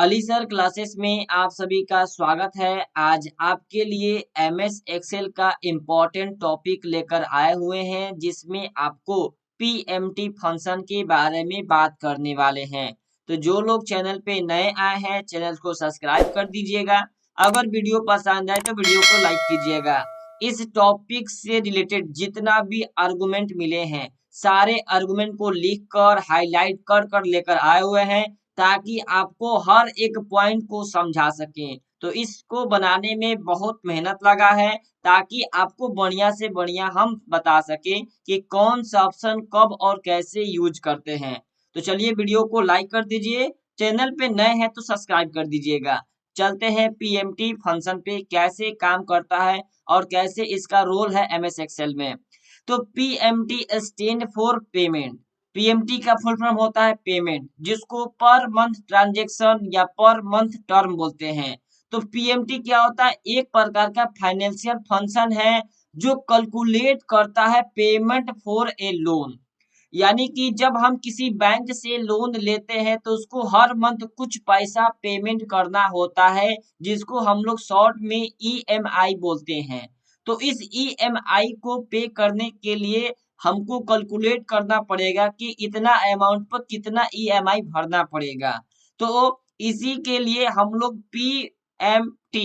Ali sir classes में आप सभी का स्वागत है। आज आपके लिए एमएस एक्सेल का इम्पोर्टेंट टॉपिक लेकर आए हुए हैं, जिसमें आपको पीएमटी फंक्शन के बारे में बात करने वाले हैं। तो जो लोग चैनल पे नए आए हैं, चैनल को सब्सक्राइब कर दीजिएगा। अगर वीडियो पसंद आए तो वीडियो को लाइक कीजिएगा। इस टॉपिक से रिलेटेड जितना भी आर्गुमेंट मिले हैं, सारे आर्गुमेंट को लिख कर हाईलाइट कर कर लेकर आए हुए हैं, ताकि आपको हर एक पॉइंट को समझा सकें। तो इसको बनाने में बहुत मेहनत लगा है, ताकि आपको बढ़िया से बढ़िया हम बता सकें कि कौन सा ऑप्शन कब और कैसे यूज करते हैं। तो चलिए वीडियो को लाइक कर दीजिए, चैनल पे नए हैं तो सब्सक्राइब कर दीजिएगा। चलते हैं पीएमटी फंक्शन पे, कैसे काम करता है और कैसे इसका रोल है एमएस एक्सेल में। तो PMT stand for payment. PMT का फुल फॉर्म होता है पेमेंट, जिसको पर मंथ ट्रांजैक्शन या पर मंथ टर्म बोलते हैं। तो पीएमटी क्या होता है? एक प्रकार का फाइनेंशियल फंक्शन है जो कैलकुलेट करता है पेमेंट फॉर ए लोन। यानी कि जब हम किसी बैंक से लोन लेते हैं तो उसको हर मंथ कुछ पैसा पेमेंट करना होता है, जिसको हम लोग शॉर्ट में ईएमआई बोलते हैं। तो इस ईएमआई को पे करने के लिए हमको कैलकुलेट करना पड़ेगा कि इतना अमाउंट पर कितना ईएमआई भरना पड़ेगा। तो इसी के लिए हम लोग पीएमटी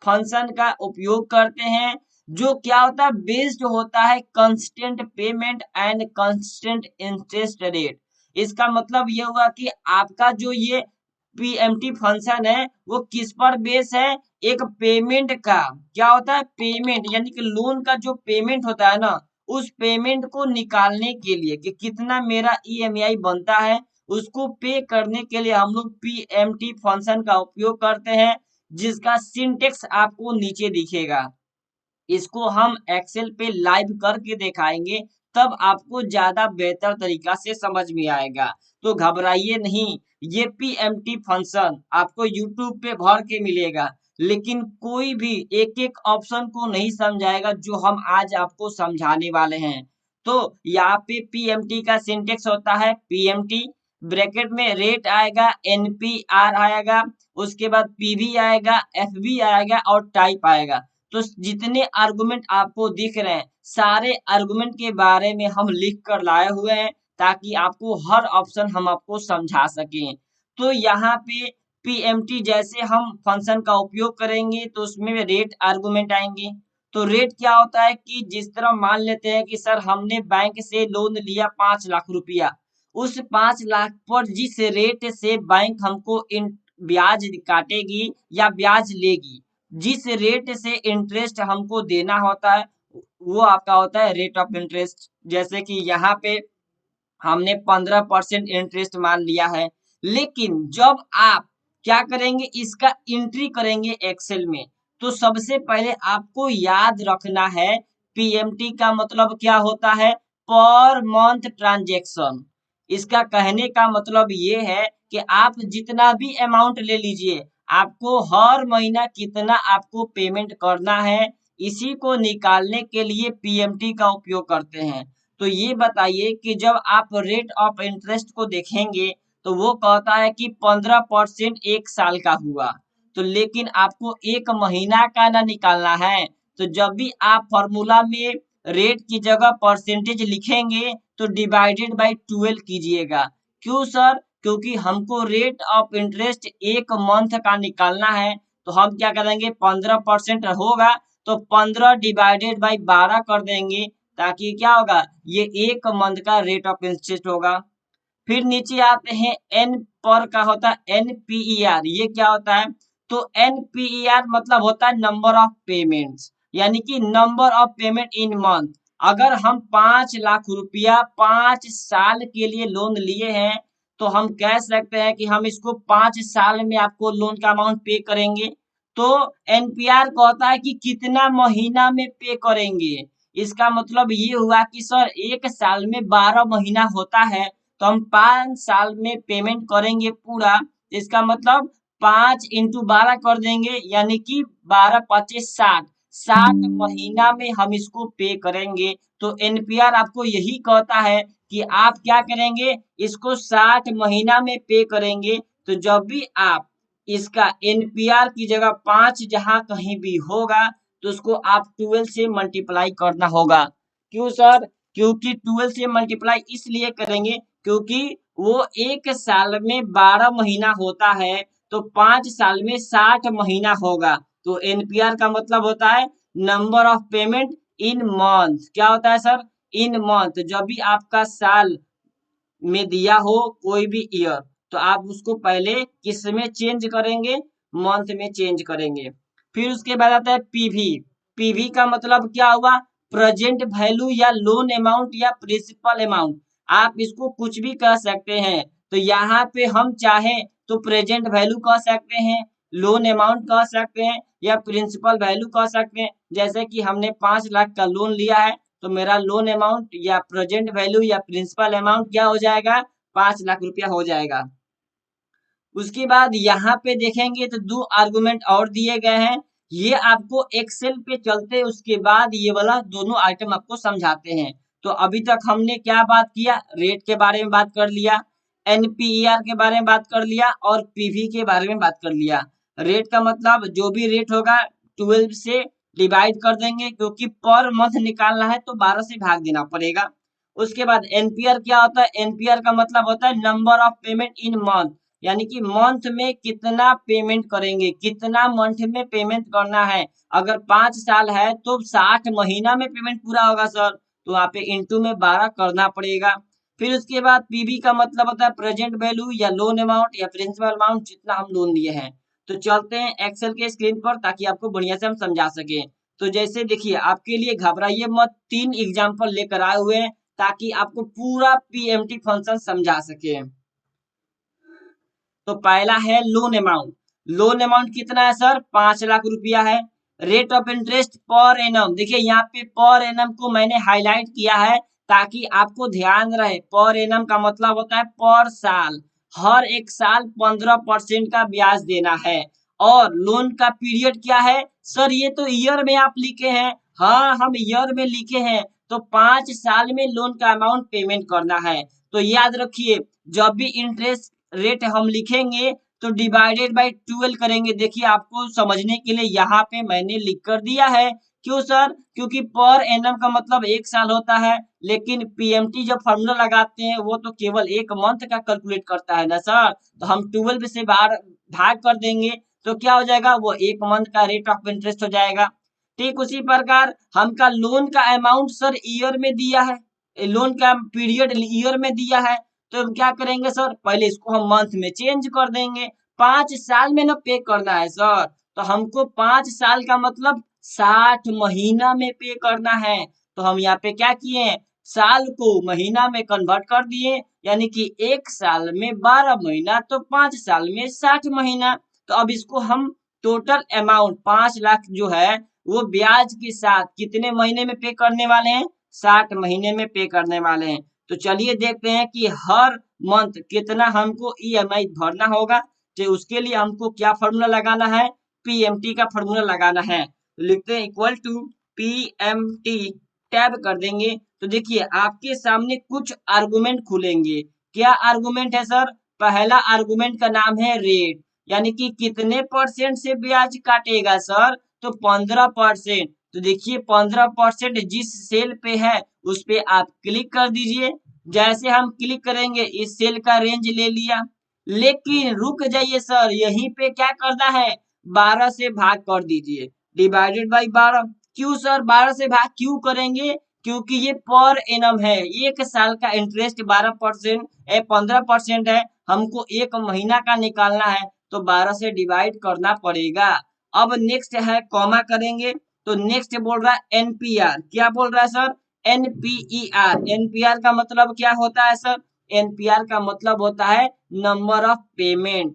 फंक्शन का उपयोग करते हैं, जो क्या होता है? बेस्ड होता है constant payment and constant interest rate. इसका मतलब ये हुआ कि आपका जो ये पीएमटी फंक्शन है वो किस पर बेस है? एक पेमेंट का। क्या होता है? पेमेंट, यानी कि लोन का जो पेमेंट होता है ना, उस पेमेंट को निकालने के लिए कि कितना मेरा ईएमआई बनता है, उसको पे करने के लिए हम लोग पीएमटी फंक्शन का उपयोग करते हैं, जिसका सिंटेक्स आपको नीचे दिखेगा। इसको हम एक्सेल पे लाइव करके दिखाएंगे, तब आपको ज्यादा बेहतर तरीका से समझ में आएगा। तो घबराइए नहीं, ये पीएमटी फंक्शन आपको यूट्यूब पे भर के मिलेगा, लेकिन कोई भी एक एक ऑप्शन को नहीं समझाएगा जो हम आज आपको समझाने वाले हैं। तो यहाँ पे पीएमटी का सिंटेक्स होता है पीएमटी, ब्रैकेट में रेट आएगा, एनपीआर आएगा, उसके बाद पीवी आएगा, एफवी आएगा और टाइप आएगा। तो जितने आर्गुमेंट आपको दिख रहे हैं, सारे आर्गुमेंट के बारे में हम लिख कर लाए हुए हैं, ताकि आपको हर ऑप्शन हम आपको समझा सकें। तो यहाँ पे पीएमटी जैसे हम फंक्शन का उपयोग करेंगे तो उसमें रेट आर्गुमेंट आएंगे। तो रेट क्या होता है कि जिस तरह मान लेते हैं कि सर हमने बैंक से लोन लिया 5 लाख रुपया, उस 5 लाख पर जिस रेट से बैंक हमको ब्याज काटेगी या ब्याज लेगी, जिस रेट से इंटरेस्ट हमको देना होता है, वो आपका होता है रेट ऑफ इंटरेस्ट। जैसे कि यहाँ पे हमने 15% इंटरेस्ट मान लिया है, लेकिन जब आप क्या करेंगे, इसका एंट्री करेंगे एक्सेल में, तो सबसे पहले आपको याद रखना है पीएमटी का मतलब क्या होता है? Per month transaction. इसका कहने का मतलब ये है कि आप जितना भी अमाउंट ले लीजिए, आपको हर महीना कितना आपको पेमेंट करना है, इसी को निकालने के लिए पीएमटी का उपयोग करते हैं। तो ये बताइए कि जब आप रेट ऑफ इंटरेस्ट को देखेंगे, तो वो कहता है कि 15% एक साल का हुआ। तो लेकिन आपको एक महीना का ना निकालना है। तो जब भी आप फॉर्मूला में रेट की जगह परसेंटेज लिखेंगे, तो डिवाइडेड बाई 12 कीजिएगा। क्यों सर? क्योंकि हमको रेट ऑफ इंटरेस्ट एक मंथ का निकालना है। तो हम क्या करेंगे, 15% होगा तो 15 डिवाइडेड बाई 12 कर देंगे, ताकि क्या होगा, ये एक मंथ का रेट ऑफ इंटरेस्ट होगा। फिर नीचे आते हैं, एन पर का होता है एनपीईआर। ये क्या होता है? तो एनपीईआर मतलब होता है नंबर ऑफ पेमेंट्स, यानी कि number of payment in month. अगर हम 5 लाख रुपया 5 साल के लिए लोन लिए हैं, तो हम कह सकते हैं कि हम इसको 5 साल में आपको लोन का अमाउंट पे करेंगे। तो एनपीआर कहता है कि कितना महीना में पे करेंगे। इसका मतलब ये हुआ कि सर एक साल में 12 महीना होता है, तो हम 5 साल में पेमेंट करेंगे पूरा। इसका मतलब 5 × 12 कर देंगे, यानी कि 12 पचे 60, 60 महीना में हम इसको पे करेंगे। तो एनपीआर आपको यही कहता है कि आप क्या करेंगे, इसको 60 महीना में पे करेंगे। तो जब भी आप इसका एनपीआर की जगह 5 जहां कहीं भी होगा तो उसको आप 12 से मल्टीप्लाई करना होगा। क्यों सर? क्योंकि 12 से मल्टीप्लाई इसलिए करेंगे क्योंकि वो एक साल में 12 महीना होता है, तो 5 साल में 60 महीना होगा। तो एनपीआर का मतलब होता है number of payment in month. क्या होता है सर? इन मंथ। जब भी आपका साल में दिया हो कोई भी ईयर, तो आप उसको पहले किस में चेंज करेंगे? मंथ में चेंज करेंगे। फिर उसके बाद आता है पीवी। पीवी का मतलब क्या हुआ? प्रेजेंट वैल्यू या लोन अमाउंट या प्रिंसिपल अमाउंट, आप इसको कुछ भी कह सकते हैं। तो यहाँ पे हम चाहे तो प्रेजेंट वैल्यू कह सकते हैं, लोन अमाउंट कह सकते हैं, या प्रिंसिपल वैल्यू कह सकते हैं। जैसे कि हमने 5 लाख का लोन लिया है, तो मेरा लोन अमाउंट या प्रेजेंट वैल्यू या प्रिंसिपल अमाउंट क्या हो जाएगा? 5 लाख रुपया हो जाएगा। उसके बाद यहाँ पे देखेंगे तो 2 आर्गुमेंट और दिए गए हैं। ये आपको एक्सेल पे चलते उसके बाद ये वाला दोनों आइटम आपको समझाते हैं। तो अभी तक हमने क्या बात किया? रेट के बारे में बात कर लिया, एनपीईआर के बारे में बात कर लिया और पीवी के बारे में बात कर लिया। रेट का मतलब जो भी रेट होगा 12 से डिवाइड कर देंगे, क्योंकि पर मंथ निकालना है तो 12 से भाग देना पड़ेगा। उसके बाद एनपीआर क्या होता है? एनपीआर का मतलब होता है number of payment in month, यानी कि मंथ में कितना पेमेंट करेंगे, कितना मंथ में पेमेंट करना है। अगर 5 साल है तो 60 महीना में पेमेंट पूरा होगा सर, तो वहाँ पे इंटू में 12 करना पड़ेगा। फिर उसके बाद पीबी का मतलब होता है प्रेजेंट वैल्यू या लोन अमाउंट या प्रिंसिपल अमाउंट जितना हम लोन लिए हैं। तो चलते हैं एक्सेल के स्क्रीन पर ताकि आपको बढ़िया से हम समझा सके। तो जैसे देखिए, आपके लिए घबराइए मत, 3 एग्जाम्पल लेकर आए हुए हैं ताकि आपको पूरा पीएमटी फंक्शन समझा सके। तो पहला है लोन अमाउंट। लोन अमाउंट कितना है सर? 5 लाख रुपया है। Rate of interest per annum, देखिए यहाँ पे पर एनम को मैंने हाईलाइट किया है ताकि आपको ध्यान रहे। पर एनम का मतलब होता है पर साल, हर एक साल 15% का ब्याज देना है। और लोन का पीरियड क्या है सर? ये तो ईयर में आप लिखे हैं। हाँ, हम ईयर में लिखे हैं, तो 5 साल में लोन का अमाउंट पेमेंट करना है। तो याद रखिए, जब भी इंटरेस्ट रेट हम लिखेंगे तो डिवाइडेड बाय 12 करेंगे। देखिए, आपको समझने के लिए यहाँ पे मैंने लिख कर दिया है। क्यों सर? क्योंकि पर एनम का मतलब एक साल होता है, लेकिन पीएमटी जब फॉर्मूला लगाते हैं वो तो केवल एक मंथ का कैलकुलेट करता है ना सर। तो हम 12 से बाहर भाग कर देंगे तो क्या हो जाएगा? वो एक मंथ का रेट ऑफ इंटरेस्ट हो जाएगा। ठीक उसी प्रकार हमका लोन का अमाउंट सर ईयर में दिया है, लोन का पीरियड ईयर में दिया है, तो हम क्या करेंगे सर? पहले इसको हम मंथ में चेंज कर देंगे। 5 साल में ना पे करना है सर, तो हमको 5 साल का मतलब 60 महीना में पे करना है। तो हम यहाँ पे क्या किए हैं? साल को महीना में कन्वर्ट कर दिए, यानी कि एक साल में 12 महीना तो 5 साल में 60 महीना। तो अब इसको हम टोटल अमाउंट 5 लाख जो है वो ब्याज के साथ कितने महीने में पे करने वाले हैं? 60 महीने में पे करने वाले हैं। तो चलिए देखते हैं कि हर मंथ कितना हमको ईएमआई भरना होगा। तो उसके लिए हमको क्या फॉर्मूला लगाना है? पीएमटी का फॉर्मूला लगाना है। तो लिखते हैं इक्वल टू पीएमटी, टैब कर देंगे। तो देखिए, आपके सामने कुछ आर्गुमेंट खुलेंगे। क्या आर्गुमेंट है सर? पहला आर्गुमेंट का नाम है रेट, यानी कि कितने परसेंट से ब्याज काटेगा सर? तो 15%। तो देखिए, 15% जिस सेल पे है उस पे आप क्लिक कर दीजिए। जैसे हम क्लिक करेंगे इस सेल का रेंज ले लिया, लेकिन रुक जाइए सर, यहीं पे क्या करना है? 12 से भाग कर दीजिए, डिवाइडेड बाई 12। क्यों सर 12 से भाग क्यों करेंगे? क्योंकि ये पर एनम है, एक साल का इंटरेस्ट 12% 15% है, हमको एक महीना का निकालना है तो 12 से डिवाइड करना पड़ेगा। अब नेक्स्ट है कॉमा करेंगे, तो नेक्स्ट बोल रहा है एनपीआर। क्या बोल रहा है सर? एनपीईआर। एनपीआर का मतलब क्या होता है सर? एनपीआर का मतलब होता है number of payment.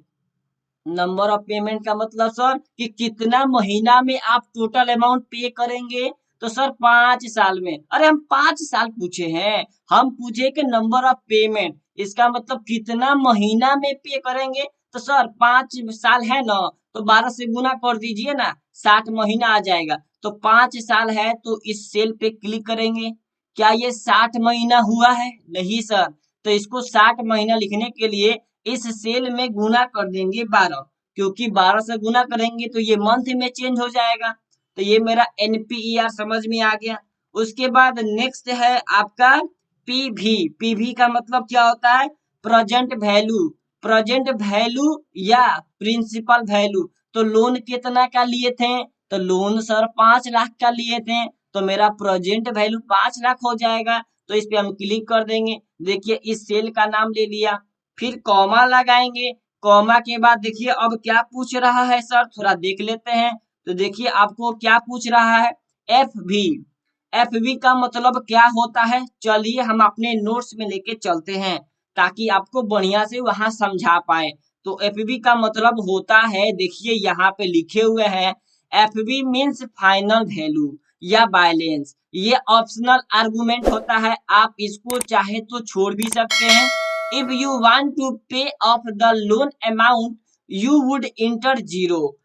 Number of payment का मतलब सर कि कितना महीना में आप टोटल अमाउंट पे करेंगे। तो सर 5 साल में। अरे हम 5 साल पूछे हैं, हम पूछे कि नंबर ऑफ पेमेंट, इसका मतलब कितना महीना में पे करेंगे। तो सर 5 साल है ना, तो 12 से गुना कर दीजिए ना, 60 महीना आ जाएगा। तो 5 साल है तो इस सेल पे क्लिक करेंगे। क्या ये 60 महीना हुआ है? नहीं सर। तो इसको 60 महीना लिखने के लिए इस सेल में गुना कर देंगे 12, क्योंकि 12 से गुना करेंगे तो ये मंथ में चेंज हो जाएगा। तो ये मेरा NPER समझ में आ गया। उसके बाद नेक्स्ट है आपका PV। PV का मतलब क्या होता है? Present value. प्रेजेंट वैल्यू या प्रिंसिपल वैल्यू। तो लोन कितना का लिए थे? तो लोन सर 5 लाख का लिए थे, तो मेरा प्रेजेंट वैल्यू 5 लाख हो जाएगा। तो इस पे हम क्लिक कर देंगे। देखिए इस सेल का नाम ले लिया, फिर कॉमा लगाएंगे। कॉमा के बाद देखिए अब क्या पूछ रहा है सर, थोड़ा देख लेते हैं। तो देखिए आपको क्या पूछ रहा है? FV। FV का मतलब क्या होता है? चलिए हम अपने नोट्स में लेके चलते हैं ताकि आपको बढ़िया से वहां समझा पाए। तो FV का मतलब होता है, देखिए यहाँ पे लिखे हुए हैं, FV मीन्स फाइनल वैल्यू या बैलेंस। ये ऑप्शनल आर्गुमेंट होता है, आप इसको चाहे तो छोड़ भी सकते हैं। इफ यू वांट टू पे of the loan amount you would inter zero.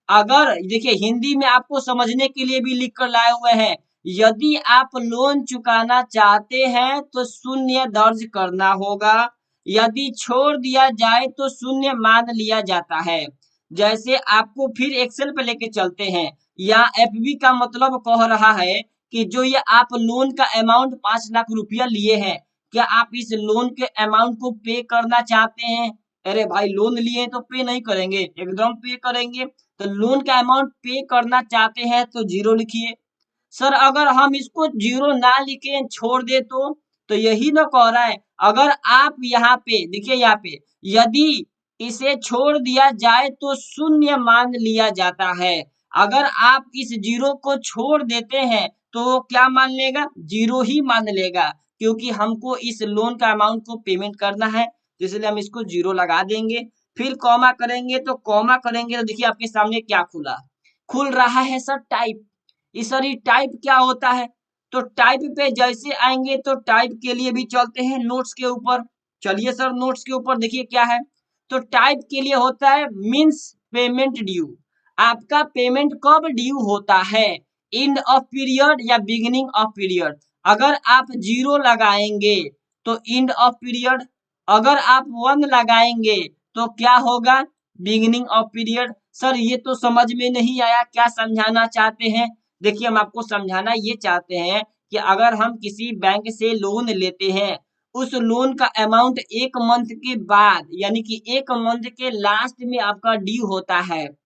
अगर देखिए हिंदी में आपको समझने के लिए भी लिख कर लाए हुए हैं, यदि आप लोन चुकाना चाहते हैं तो शून्य दर्ज करना होगा, यदि छोड़ दिया जाए तो शून्य मान लिया जाता है। जैसे आपको फिर एक्सेल पे लेके चलते हैं, या FV का मतलब कह रहा है कि जो ये आप लोन का अमाउंट 5 लाख रुपया लिए हैं, क्या आप इस लोन के अमाउंट को पे करना चाहते हैं? अरे भाई लोन लिए तो पे नहीं करेंगे, एकदम पे करेंगे। तो लोन का अमाउंट पे करना चाहते हैं तो जीरो लिखिए। सर अगर हम इसको जीरो ना लिखे छोड़ दे तो यही ना कह रहा है। अगर आप यहाँ पे देखिए, यहाँ पे यदि इसे छोड़ दिया जाए तो शून्य मान लिया जाता है। अगर आप इस जीरो को छोड़ देते हैं तो वो क्या मान लेगा? जीरो ही मान लेगा, क्योंकि हमको इस लोन का अमाउंट को पेमेंट करना है, तो इसलिए हम इसको जीरो लगा देंगे। फिर कॉमा करेंगे, तो कॉमा करेंगे तो देखिए आपके सामने क्या खुल रहा है सर, टाइप। इस सर ये टाइप क्या होता है? तो टाइप पे जैसे आएंगे तो टाइप के लिए भी चलते हैं नोट्स के ऊपर। चलिए सर नोट्स के ऊपर देखिए क्या है। तो टाइप के लिए होता है मीन्स पेमेंट ड्यू। आपका पेमेंट कब ड्यू होता है? एंड ऑफ पीरियड या बिगिनिंग ऑफ पीरियड। अगर आप जीरो लगाएंगे तो एंड ऑफ पीरियड, अगर आप 1 लगाएंगे तो क्या होगा? Beginning of period. सर ये तो समझ में नहीं आया, क्या समझाना चाहते हैं? देखिए हम आपको समझाना ये चाहते हैं कि अगर हम किसी बैंक से लोन लेते हैं, उस लोन का अमाउंट 1 मंथ के बाद यानी कि 1 मंथ के लास्ट में आपका ड्यू होता है,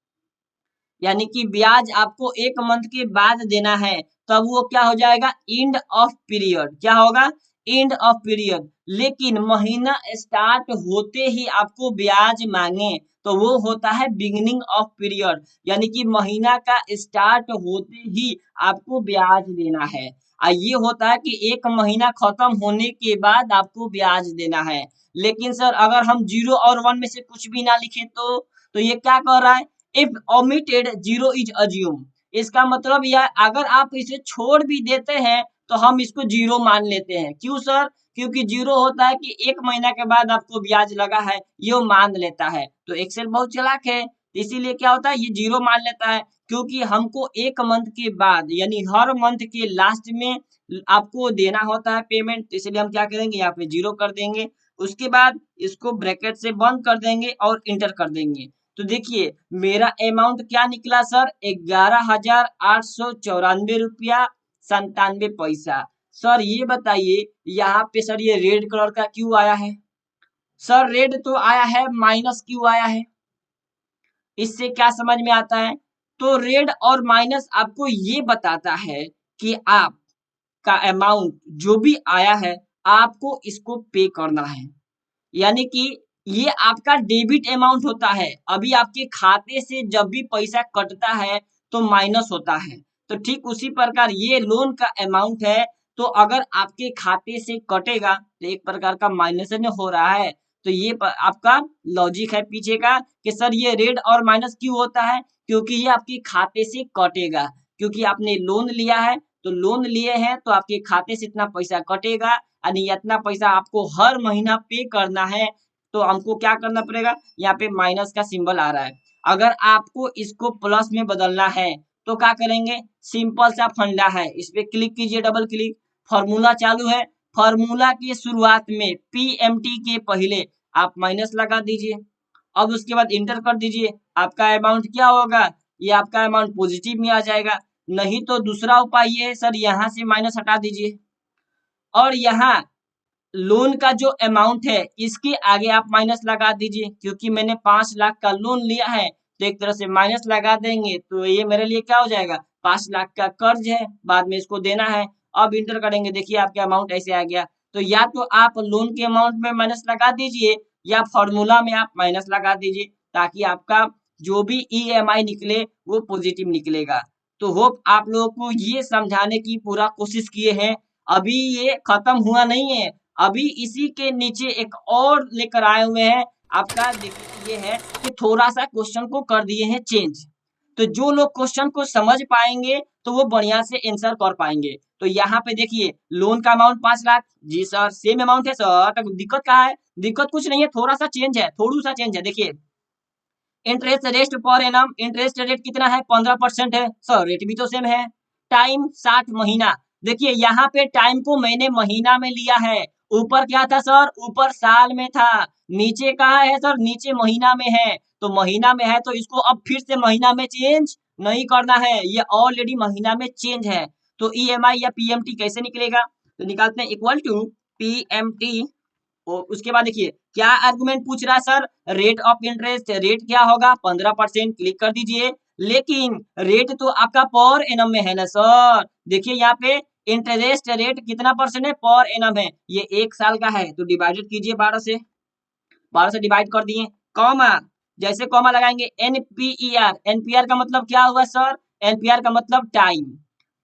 यानी कि ब्याज आपको 1 मंथ के बाद देना है, तब वो क्या हो जाएगा? End of period. क्या होगा? End of period. लेकिन महीना स्टार्ट होते ही आपको ब्याज मांगे तो वो होता है बिगिनिंग ऑफ पीरियड, यानी कि महीना का स्टार्ट होते ही आपको ब्याज देना है। ये होता है कि 1 महीना खत्म होने के बाद आपको ब्याज देना है। लेकिन सर अगर हम 0 और 1 में से कुछ भी ना लिखे तो ये क्या कह रहा है? If omitted zero is assume. इसका मतलब यह अगर आप इसे छोड़ भी देते हैं तो हम इसको जीरो मान लेते हैं। क्यों सर? क्योंकि जीरो होता है कि 1 महीना के बाद आपको ब्याज लगा है, ये मान लेता है। तो एक्सेल बहुत चालाक है, इसीलिए क्या होता है ये जीरो मान लेता है, क्योंकि हमको 1 मंथ के बाद यानी हर मंथ के लास्ट में आपको देना होता है पेमेंट, इसलिए हम क्या करेंगे? यहाँ पे जीरो कर देंगे। उसके बाद इसको ब्रैकेट से बंद कर देंगे और इंटर कर देंगे। तो देखिए मेरा अमाउंट क्या निकला सर? 11,894 रुपया 97 पैसा। सर ये बताइए यहाँ पे सर ये रेड कलर का क्यों आया है? सर रेड तो आया है, माइनस क्यों आया है? इससे क्या समझ में आता है? तो रेड और माइनस आपको ये बताता है कि आप का अमाउंट जो भी आया है आपको इसको पे करना है, यानी कि ये आपका डेबिट अमाउंट होता है। अभी आपके खाते से जब भी पैसा कटता है तो माइनस होता है, तो ठीक उसी प्रकार ये लोन का अमाउंट है। तो अगर आपके खाते से कटेगा तो एक प्रकार का माइनस हो रहा है। तो ये आपका लॉजिक है पीछे का कि सर ये रेड और माइनस क्यों होता है? क्योंकि ये आपके खाते से कटेगा, क्योंकि आपने लोन लिया है, तो लोन लिए हैं तो आपके खाते से इतना पैसा कटेगा, यानी इतना पैसा आपको हर महीना पे करना है। तो हमको क्या करना पड़ेगा? यहाँ पे माइनस का सिंबल आ रहा है। अगर आपको इसको प्लस में बदलना है तो क्या करेंगे? सिंपल सा फंडा है, इस पे क्लिक कीजिए, डबल क्लिक, फॉर्मूला चालू है। फॉर्मूला की शुरुआत में PMT के पहले आप माइनस लगा दीजिए। अब उसके बाद इंटर कर दीजिए, आपका अमाउंट क्या होगा, ये आपका अमाउंट पॉजिटिव में आ जाएगा। नहीं तो दूसरा उपाय ये है सर, यहाँ से माइनस हटा दीजिए और यहाँ लोन का जो अमाउंट है इसके आगे आप माइनस लगा दीजिए, क्योंकि मैंने 5 लाख का लोन लिया है तो एक तरह से माइनस लगा देंगे तो ये मेरे लिए क्या हो जाएगा, 5 लाख का कर्ज है, बाद में इसको देना है। अब इंटर करेंगे, देखिए आपके अमाउंट ऐसे आ गया। तो या तो आप लोन के अमाउंट में माइनस लगा दीजिए या फॉर्मूला में आप माइनस लगा दीजिए, ताकि आपका जो भी ईएमआई निकले वो पॉजिटिव निकलेगा। तो होप आप लोगों को ये समझाने की पूरा कोशिश किए हैं। अभी ये खत्म हुआ नहीं है, अभी इसी के नीचे एक और लेकर आए हुए हैं। आपका देखिए ये है कि थोड़ा सा क्वेश्चन को कर दिए हैं चेंज, तो जो लोग क्वेश्चन को समझ पाएंगे तो वो बढ़िया से आंसर कर पाएंगे। तो यहाँ पे देखिए लोन का अमाउंट 5 लाख, जी सर सेम अमाउंट है सर, तो दिक्कत कहाँ है, दिक्कत कुछ नहीं है, थोड़ा सा चेंज है, थोड़ा सा चेंज है। देखिए interest rate per annum, interest rate कितना है, 15% है सर, रेट भी तो सेम है। टाइम 60 महीना, देखिए यहाँ पे टाइम को मैंने महीना में लिया है, ऊपर क्या था सर, ऊपर साल में था, नीचे कहाँ है सर, नीचे महीना में है। तो महीना में है तो इसको अब फिर से महीना में चेंज नहीं करना है, ये ऑलरेडी महीना में चेंज है। तो ईएमआई या पीएमटी कैसे निकलेगा, तो निकालते हैं इक्वल टू पीएमटी। और उसके बाद देखिए क्या आर्गुमेंट पूछ रहा है sir, rate of interest, rate क्या होगा 15%, क्लिक कर दीजिए। लेकिन रेट तो आपका पर एनम में है ना सर, देखिए यहाँ पे इंटरेस्ट रेट कितना परसेंट है, पर एनम है, ये 1 साल का है तो डिवाइडेड कीजिए 12 से डिवाइड कर दिए, कॉमा, जैसे कॉमा लगाएंगे एनपीईआर, एनपीआर का मतलब क्या हुआ सर, एनपीआर का मतलब टाइम,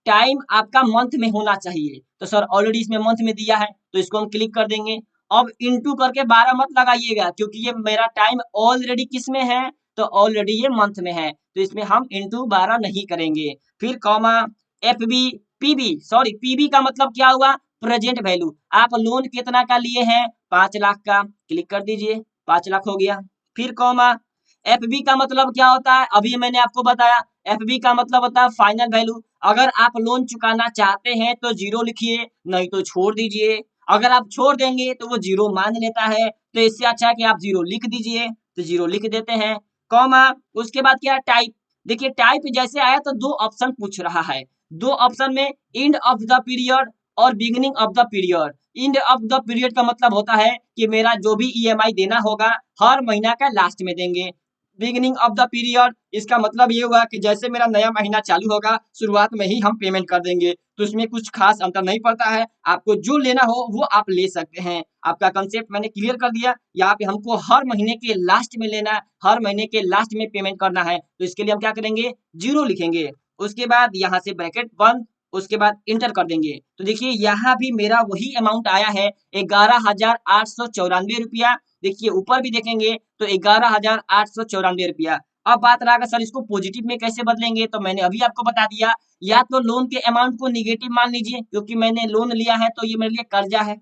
टाइम आपका मंथ में होना चाहिए, तो सर ऑलरेडी इसमें मंथ में दिया है तो इसको हम क्लिक कर देंगे। अब इंटू करके 12 मत लगाइएगा, क्योंकि ये मेरा टाइम ऑलरेडी किस में है, तो ऑलरेडी ये मंथ में है, तो इसमें हम इंटू 12 नहीं करेंगे। फिर comma F B, PB, sorry PB का मतलब क्या हुआ, प्रेजेंट वैल्यू, आप लोन कितना का लिए हैं, 5 लाख का, क्लिक कर दीजिए, 5 लाख हो गया। फिर कॉमा एफ बी का मतलब क्या होता है, अभी मैंने आपको बताया, एफ बी का मतलब होता है फाइनल वैल्यू। अगर आप लोन चुकाना चाहते हैं तो जीरो लिखिए, नहीं तो छोड़ दीजिए, अगर आप छोड़ देंगे तो वो जीरो मान लेता है, तो इससे अच्छा है कि आप जीरो लिख दीजिए, तो जीरो लिख देते हैं, कॉमा, उसके बाद क्या टाइप, देखिए टाइप जैसे आया तो दो ऑप्शन पूछ रहा है, दो ऑप्शन में एंड ऑफ द पीरियड और beginning of the period. End of the period का मतलब होता है कि मेरा जो भी ईएमआई देना होगा हर महीना का लास्ट में देंगे। बिगिनिंग ऑफ द पीरियड, इसका मतलब ये हुआ कि जैसे मेरा नया महीना चालू होगा शुरुआत में ही हम पेमेंट कर देंगे, तो इसमें कुछ खास अंतर नहीं पड़ता है, आपको जो लेना हो वो आप ले सकते हैं। आपका कंसेप्ट मैंने क्लियर कर दिया, यहाँ पे हमको हर महीने के लास्ट में लेना है, हर महीने के लास्ट में पेमेंट करना है, तो इसके लिए हम क्या करेंगे, जीरो लिखेंगे, उसके बाद यहाँ से ब्रैकेट बंद, उसके बाद इंटर कर देंगे। तो देखिए यहाँ भी मेरा वही अमाउंट आया है 11,894 रुपया। देखिए ऊपर भी देखेंगे तो 11,894 रुपया। अब बात रहा सर इसको पॉजिटिव में कैसे बदलेंगे, तो मैंने अभी आपको बता दिया, या तो लोन के अमाउंट को निगेटिव मान लीजिए, क्योंकि मैंने लोन लिया है तो ये मेरे लिए कर्जा है,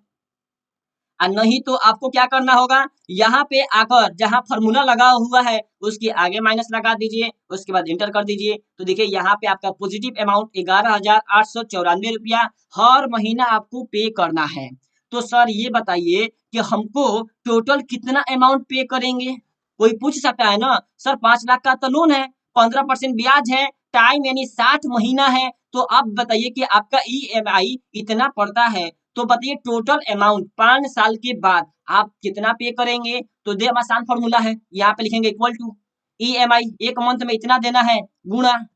और नहीं तो आपको क्या करना होगा, यहाँ पे आकर जहाँ फॉर्मूला लगा हुआ है उसके आगे माइनस लगा दीजिए, उसके बाद इंटर कर दीजिए। तो देखिए यहाँ पे आपका पॉजिटिव अमाउंट 11,894 रुपया हर महीना आपको पे करना है। तो सर ये बताइए कि हमको टोटल कितना अमाउंट पे करेंगे, कोई पूछ सकता है ना सर, 5 लाख का तो लोन है, 15% ब्याज है, टाइम यानी 60 महीना है, तो आप बताइए कि आपका ईएमआई इतना पड़ता है, तो बताइए टोटल अमाउंट 5 साल के बाद आप कितना पे करेंगे। तो दे आसान फॉर्मूला है, यहाँ पे लिखेंगे इक्वल टू ईएमआई, एक मंथ में इतना देना है, गुणा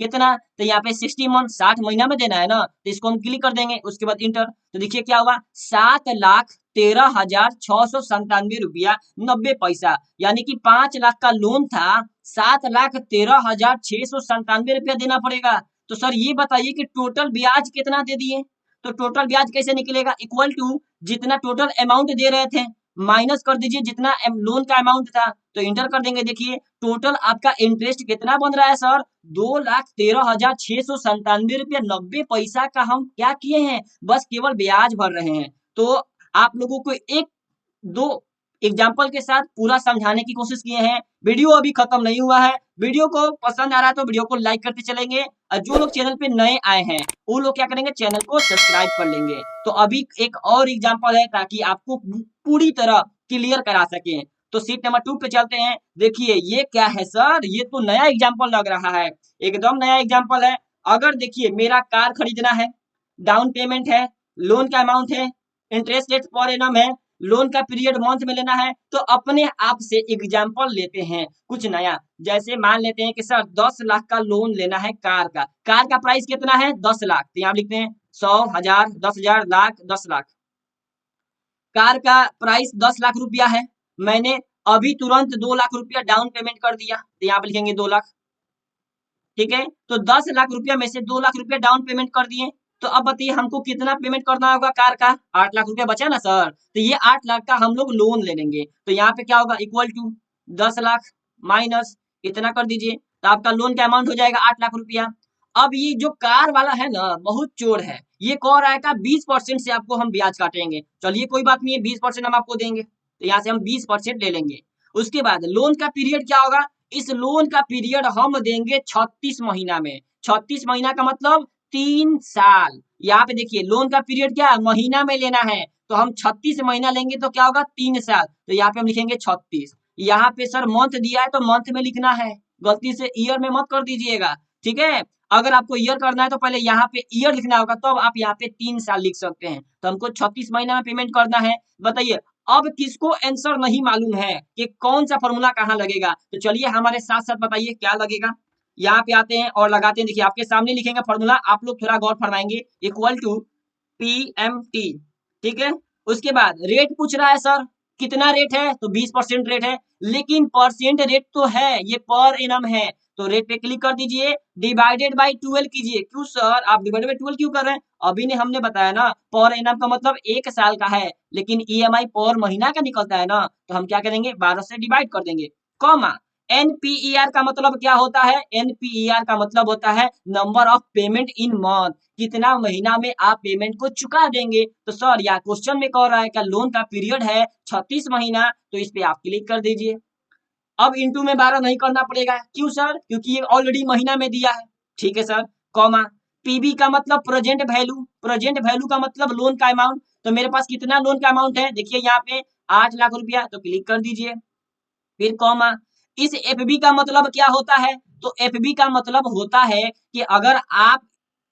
कितना, तो यहाँ पे 60 मंथ, 60 महीना में देना है ना, तो इसको हम क्लिक कर देंगे, उसके बाद इंटर। तो देखिए क्या हुआ, 7,13,697 रुपया 90 पैसा, यानी कि 5 लाख का लोन था, 7,13,697 रुपया देना पड़ेगा। तो सर ये बताइए कि टोटल ब्याज कितना दे दिए, तो टोटल ब्याज कैसे निकलेगा, इक्वल टू जितना टोटल अमाउंट दे रहे थे माइनस कर दीजिए जितना लोन का अमाउंट था, तो इंटर कर देंगे। देखिए टोटल आपका इंटरेस्ट कितना बन रहा है सर, 2,13,697 रुपया 90 पैसा का हम क्या किए हैं, बस केवल ब्याज भर रहे हैं। तो आप लोगों को एक दो एग्जाम्पल के साथ पूरा समझाने की कोशिश किए हैं, वीडियो अभी खत्म नहीं हुआ है, वीडियो को पसंद आ रहा है तो वीडियो को लाइक करते चलेंगे, और जो लोग चैनल पे नए आए हैं वो लोग क्या करेंगे, चैनल को सब्सक्राइब कर लेंगे। तो अभी एक और एग्जाम्पल है ताकि आपको पूरी तरह क्लियर करा सके, तो सीट नंबर 2 पे चलते हैं। देखिए ये क्या है सर, ये तो नया एग्जाम्पल लग रहा है, एकदम नया एग्जाम्पल है। अगर देखिए मेरा कार खरीदना है, डाउन पेमेंट है, लोन का अमाउंट है, इंटरेस्ट रेट पर एनम है, लोन का पीरियड मंथ में लेना है, तो अपने आप से एग्जाम्पल लेते हैं कुछ नया। जैसे मान लेते हैं कि सर 10 लाख का लोन लेना है कार का प्राइस कितना है 10 लाख, तो यहाँ लिखते हैं 100, 1000, 10,000, लाख, 10 लाख। कार का प्राइस 10 लाख रुपया है, मैंने अभी तुरंत 2 लाख रुपया डाउन पेमेंट कर दिया, तो यहाँ पे लिखेंगे 2 लाख। ठीक है, तो 10 लाख रुपया में से 2 लाख रुपया डाउन पेमेंट कर दिए, तो अब बताइए हमको कितना पेमेंट करना होगा कार का, 8 लाख रुपया बचा ना सर, तो ये 8 लाख का हम लोग लोन ले लेंगे। तो यहाँ पे क्या होगा, इक्वल टू 10 लाख माइनस इतना कर दीजिए, तो आपका लोन का अमाउंट हो जाएगा 8 लाख रुपया। अब ये जो कार वाला है ना बहुत चोर है, ये कह रहा है का 20% से आपको हम ब्याज काटेंगे। चलिए कोई बात नहीं है, 20% हम आपको देंगे, तो यहाँ से हम 20% ले लेंगे। उसके बाद लोन का पीरियड क्या होगा, इस लोन का पीरियड हम देंगे 36 महीना में। 36 महीना का मतलब 3 साल। यहाँ पे देखिए लोन का पीरियड क्या है, महीना में लेना है, तो हम 36 महीना लेंगे तो क्या होगा 3 साल, तो यहाँ पे हम लिखेंगे 36। यहाँ पे सर मंथ दिया है तो मंथ में लिखना है, गलती से ईयर में मत कर दीजिएगा। ठीक है, अगर आपको ईयर करना है तो पहले यहाँ पे ईयर लिखना होगा, तब आप यहाँ पे 3 साल लिख सकते हैं। तो हमको 36 महीना में पेमेंट करना है। बताइए अब किसको आंसर नहीं मालूम है कि कौन सा फॉर्मूला कहाँ लगेगा, तो चलिए हमारे साथ साथ बताइए क्या लगेगा। यहाँ पे आते हैं और लगाते हैं, देखिए आपके सामने लिखेंगे फॉर्मूला, आप लोग थोड़ा गौर फरमाएंगे। Equal to PMT। ठीक है, उसके बाद रेट पूछ रहा है सर कितना रेट है, तो 20% रेट है, लेकिन परसेंट रेट तो है, ये पर एनम है, तो रेट पे क्लिक कर दीजिए, डिवाइडेड बाई 12 कीजिए। क्यों सर आप डिवाइडेड बाई 12 क्यों कर रहे हैं, अभी ने हमने बताया ना पर एनम का मतलब 1 साल का है, लेकिन EMI पर महीना का निकलता है ना, तो हम क्या करेंगे 12 से डिवाइड कर देंगे, कॉमा। NPER का मतलब क्या होता है, NPER का मतलब होता है number of payment in month, कितना महीना में आप पेमेंट को चुका देंगे। तो सर यह क्वेश्चन में कह रहा है कि लोन का पीरियड है 36 महीना, तो इस पे आप क्लिक कर दीजिए। अब इंटू में 12 नहीं करना पड़ेगा, क्यों सर, क्योंकि ये ऑलरेडी महीना में दिया है। ठीक है सर, कॉमा। PB का मतलब प्रेजेंट वैल्यू, प्रेजेंट वैल्यू का मतलब लोन का अमाउंट, तो मेरे पास कितना लोन का अमाउंट है, देखिए यहाँ पे 8 लाख रुपया, तो क्लिक कर दीजिए, फिर कॉमा। इस FB का मतलब क्या होता है, तो FB का मतलब होता है कि अगर आप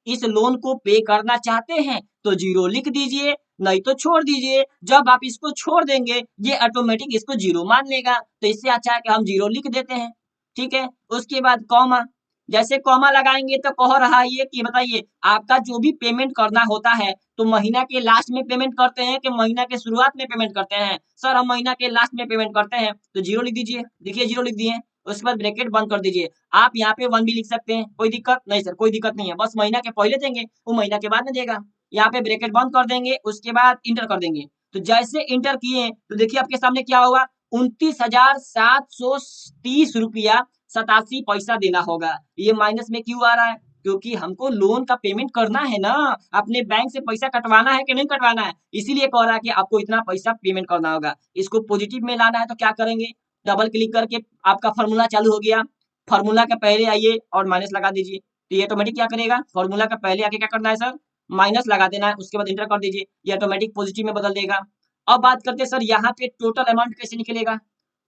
इस लोन को पे करना चाहते हैं तो 0 लिख दीजिए, नहीं तो छोड़ दीजिए। जब आप इसको छोड़ देंगे ये ऑटोमेटिक इसको 0 मान लेगा, तो इससे अच्छा है कि हम 0 लिख देते हैं। ठीक है, उसके बाद कॉमा, जैसे कॉमा लगाएंगे तो कह रहा है ये कि बताइए आपका जो भी पेमेंट करना होता है तो महीना के लास्ट में पेमेंट करते हैं कि महीना के शुरुआत में पेमेंट करते हैं, सर हम महीना के लास्ट में पेमेंट करते हैं, तो 0 लिख दीजिए, देखिए 0 लिख दिए। उसके बाद ब्रैकेट बंद कर दीजिए, आप यहाँ पे 1 भी लिख सकते हैं, कोई दिक्कत नहीं सर, कोई दिक्कत नहीं है, बस महीना के पहले देंगे वो महीना के बाद में देगा। यहाँ पे ब्रैकेट बंद कर देंगे, उसके बाद इंटर कर देंगे, तो जैसे इंटर किए तो देखिए आपके सामने क्या होगा, 29,730 रुपया 87 पैसा देना होगा। ये माइनस में क्यों आ रहा है, क्योंकि हमको लोन का पेमेंट करना है ना, अपने बैंक से पैसा कटवाना है कि नहीं कटवाना है, इसीलिए कह रहा है कि आपको इतना पैसा पेमेंट करना होगा। इसको पॉजिटिव में लाना है तो क्या करेंगे, डबल क्लिक करके आपका फॉर्मूला चालू हो गया, फॉर्मूला के पहले आइए और माइनस लगा दीजिए, तो ये ऑटोमेटिक क्या करेगा, फॉर्मूला का पहले आके क्या करना है सर, माइनस लगा देना है, उसके बाद इंटर कर दीजिए, ये ऑटोमेटिक पॉजिटिव में बदल देगा। अब बात करते हैं सर यहाँ पे टोटल अमाउंट कैसे निकलेगा।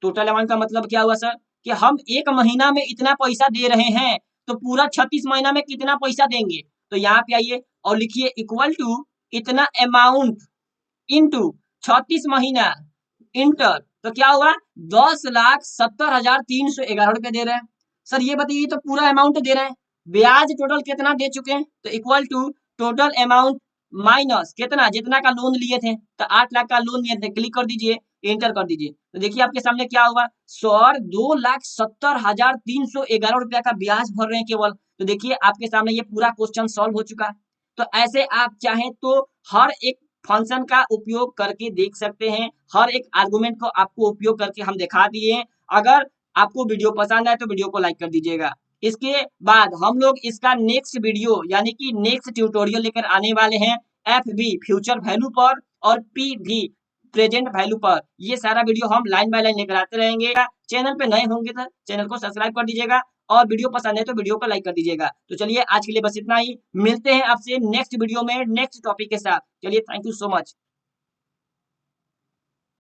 टोटल अमाउंट का मतलब क्या हुआ सर, कि हम एक महीना में इतना पैसा दे रहे हैं, तो पूरा 36 महीना में कितना पैसा देंगे, तो यहाँ पे आइए और लिखिए इक्वल टू इतना अमाउंट इंटू 36 महीना इंटर, तो क्या हुआ 10,70,311 रुपए दे रहे हैं। सर ये बताइए तो पूरा अमाउंट दे रहे हैं, ब्याज टोटल कितना दे चुके हैं, तो equal to total amount minus कितना जितना का लोन लिए थे, तो 8 लाख का लोन लिए थे, क्लिक कर दीजिए, एंटर कर दीजिए, तो देखिए आपके सामने क्या होगा, सर 2,70,311 रुपया का ब्याज भर रहे हैं केवल। तो देखिए आपके सामने ये पूरा क्वेश्चन सॉल्व हो चुका है। तो ऐसे आप चाहें तो हर एक फंक्शन का उपयोग करके देख सकते हैं, हर एक आर्गुमेंट को आपको उपयोग करके हम दिखा दिए हैं। अगर आपको वीडियो पसंद आए तो वीडियो को लाइक कर दीजिएगा। इसके बाद हम लोग इसका नेक्स्ट वीडियो यानी कि नेक्स्ट ट्यूटोरियल लेकर आने वाले हैं FB फ्यूचर वैल्यू पर और PV प्रेजेंट वैल्यू पर। ये सारा वीडियो हम लाइन बाय लाइन लेकर आते रहेंगे। चैनल पे नए होंगे तो चैनल को सब्सक्राइब कर दीजिएगा और वीडियो पसंद है तो वीडियो को लाइक कर दीजिएगा। तो चलिए आज के लिए बस इतना ही, मिलते हैं आपसे नेक्स्ट वीडियो में नेक्स्ट टॉपिक के साथ। चलिए थैंक यू सो मच।